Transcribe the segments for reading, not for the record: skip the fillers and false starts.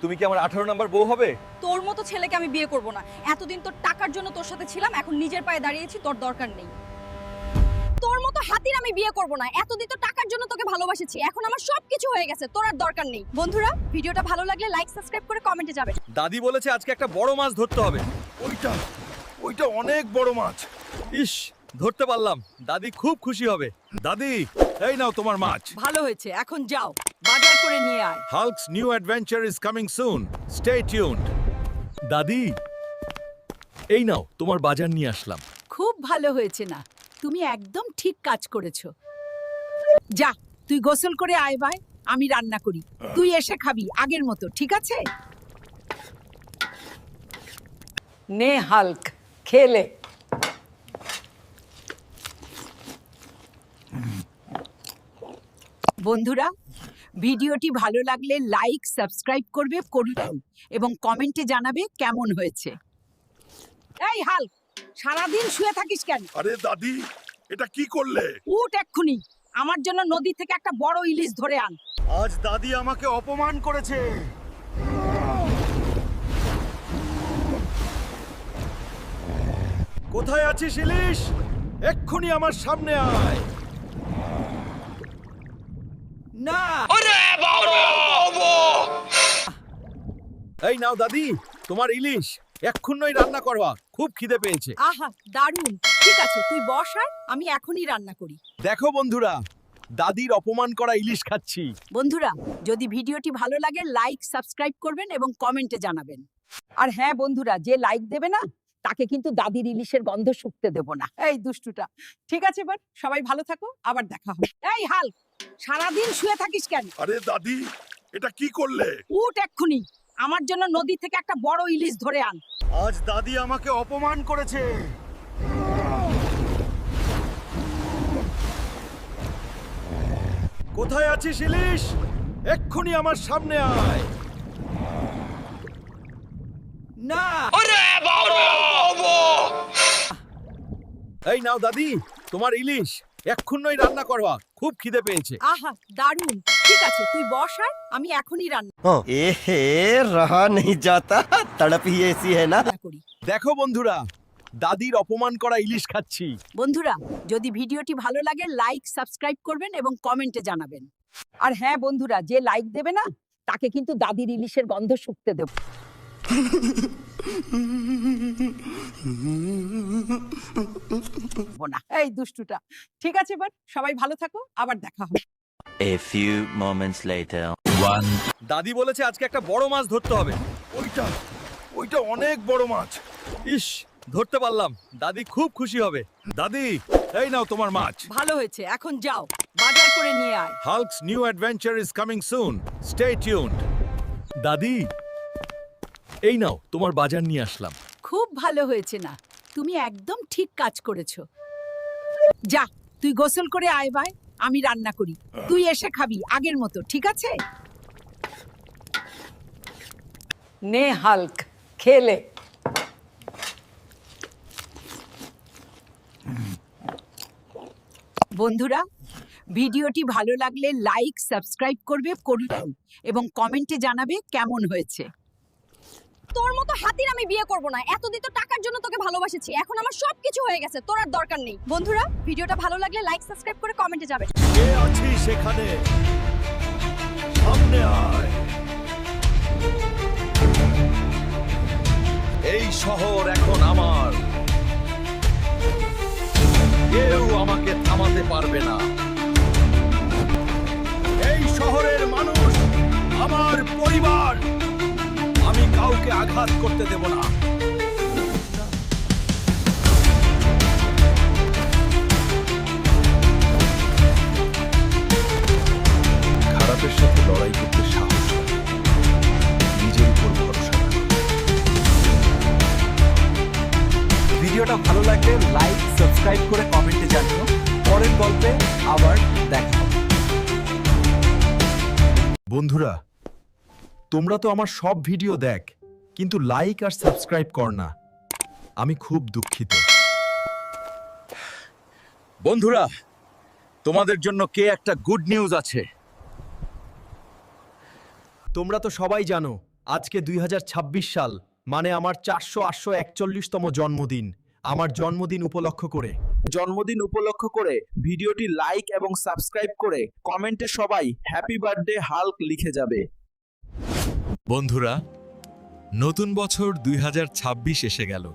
তুমি কি আমার 18 নাম্বার বউ হবে? তোর মতো ছেলেকে আমি বিয়ে করব না। এতদিন তোর টাকার জন্য তোর সাথে ছিলাম, এখন নিজের পায়ে দাঁড়িয়েছি, তোর দরকার নেই। তোর মতো হাতির আমি বিয়ে করব না। এতদিন তো টাকার জন্য তোকে ভালোবাসেছি, এখন আমার সবকিছু হয়ে গেছে, তোর আর দরকার নেই। বন্ধুরা, ভিডিওটা ভালো লাগলে লাইক সাবস্ক্রাইব করে কমেন্টে যাবে। দাদি বলেছে আজকে একটা বড় মাছ ধরতে হবে। ওইটা অনেক বড় মাছ। ইস, ধরতে পারলাম। দাদি খুব খুশি হবে। দাদি, এই নাও তোমার মাছ। ভালো হয়েছে, এখন যাও বাজার করে নিয়ে আয়। Hulk's new adventure is coming soon. Stay tuned. দাদি, এই নাও তোমার বাজার নিয়ে আসলাম। খুব ভালো হয়েছে না, তুমি একদম ঠিক কাজ করেছো। যা, তুই গোসল করে আয় ভাই, আমি রান্না করি, তুই এসে খাবি আগের মতো, ঠিক আছে? নে হাল্ক, খেলে। বন্ধুরা, ভিডিওটি ভালো লাগলে লাইক সাবস্ক্রাইব করবে এবং কমেন্টে জানাবে কেমন হয়েছে। এই হাল্ক, সারাদিন শুয়ে থাকিস কেন? আরে দাদি, এটা কি করলে? উঠ এক্ষুনি, আমার জন্য নদী থেকে একটা বড় ইলিশ ধরে আন। আজ দাদি আমাকে অপমান করেছে। কোথায় আছিস ইলিশ? এক্ষুনি আমার সামনে আয়। না, এই নাও দাদি, তোমার ইলিশ। এক্ষুনি রান্না করবা, খুব খিদে পেয়েছে। আহা দারুণ, ঠিক আছে তুই বস, আর আমি এখনই রান্না করি। দেখো বন্ধুরা, দাদির অপমান করা ইলিশ খাচ্ছি। বন্ধুরা, যদি ভিডিওটি ভালো লাগে লাইক সাবস্ক্রাইব করবেন এবং কমেন্টে জানাবেন। আর হ্যাঁ বন্ধুরা, যে লাইক দেবে না তাকে কিন্তু দাদির ইলিশের গন্ধ শুকতে দেব না। এই দুষ্টুটা, ঠিক আছে, এবার সবাই ভালো থাকো, আবার দেখা হবে। এই হাল্ক, সারাদিন শুয়ে থাকিস কেন? আরে দাদি, এটা কি করলে? উঠ এক্ষুনি, আমার জন্য নদী থেকে একটা বড় ইলিশ ধরে আন। আজ দাদি আমাকে অপমান করেছে। কোথায় আছিস ইলিশ? এক্ষুনি আমার সামনে আয়। না, এই নাও দাদি, তোমার ইলিশ। এক্ষুনি রান্না করবা, খুব খিদে পেয়েছে। আহা দারুণ, ঠিক আছে তুই বস, আর আমি এখনই রান্না एहे रहा नहीं जाता, तड़प ही ऐसी है ना। করি। দেখো বন্ধুরা, দাদির অপমান করা ইলিশ খাচ্ছি। বন্ধুরা, যদি ভিডিওটি ভালো লাগে লাইক সাবস্ক্রাইব করবেন এবং কমেন্টে জানাবেন। আর হ্যাঁ বন্ধুরা, যে লাইক দেবে না তাকে কিন্তু দাদির ইলিশের গন্ধ শুকতে দেব না। এই দুষ্টুটা, ঠিক আছে, এবার সবাই ভালো থাকো, আবার দেখা হবে। A few moments later. দাদি বলেছে আজকে একটা বড় মাছ ধরতে হবে। ওইটা অনেক বড় মাছ। ইস, ধরতে পারলাম। দাদি খুব খুশি হবে। দাদি, এই নাও তোমার মাছ। ভালো হয়েছে, এখন যাও বাজার করে নিয়ে আয়। Hulk's new adventure is coming soon. Stay tuned. দাদি, এই নাও তোমার বাজার নিয়ে আসলাম। খুব ভালো হয়েছে না, তুমি একদম ঠিক কাজ করেছো। যা, তুই গোসল করে আয় ভাই, আমি রান্না করি, তুই এসে খাবি আগের মতো, ঠিক আছে? নে হাল্ক, খেলে। বন্ধুরা, ভিডিওটি ভালো লাগলে লাইক সাবস্ক্রাইব করবে এবং কমেন্টে জানাবে কেমন হয়েছে। তোর মতো হাতির আমি বিয়ে করব না। এতদিন তো টাকার জন্য তোকে ভালোবাসেছি, এখন আমার সবকিছু হয়ে গেছে, তোর আর দরকার নেই। বন্ধুরা, ভিডিওটা ভালো লাগলে লাইক সাবস্ক্রাইব করে কমেন্টে যাবে। কে আছিস সেখানে? সামনে আয়। এই শহর এখন আমার। কেউ আমাকে থামাতে পারবে না। এই শহরের মানুষ আমার পরিবার। আমি কাউকে আঘাত করতে দেব না। খারাপের সাথে লড়াই করতে সাহস লাগে, নিজের উপর ভরসা রাখো। ভিডিওটা ভালো লাগলে লাইক সাবস্ক্রাইব করে কমেন্টে জানিও। পরের গল্পে আবার দেখা হবে। বন্ধুরা, তোমরা তো আমার সব ভিডিও দেখ, কিন্তু লাইক আর সাবস্ক্রাইব কর না। আমি খুব দুঃখিত। বন্ধুরা, তোমাদের জন্য কে একটা গুড নিউজ আছে। তোমরা তো সবাই জানো আজকে 2026 সাল, মানে আমার 441তম জন্মদিন। আমার জন্মদিন উপলক্ষ করে ভিডিওটি লাইক এবং সাবস্ক্রাইব করে কমেন্টে সবাই হ্যাপি বার্থডে হাল্ক লিখে যাবে। বন্ধুরা, নতুন বছর 2026 এসে গেল।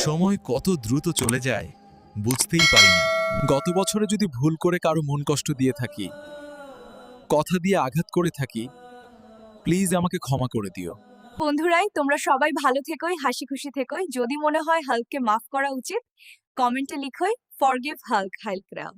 সময় কত দ্রুত চলে যায় বুঝতেই পারি না। গত বছরে যদি ভুল করে কারো মন কষ্ট দিয়ে থাকি, কথা দিয়ে আঘাত করে থাকি, প্লিজ আমাকে ক্ষমা করে দিও। বন্ধুরাই, তোমরা সবাই ভালো থেকোই, হাসি খুশি থেকোই। যদি মনে হয় হাল্ককে মাফ করা উচিত, কমেন্টে লিখোই ফরগিভ হাল্ক, হাল্ক রাও।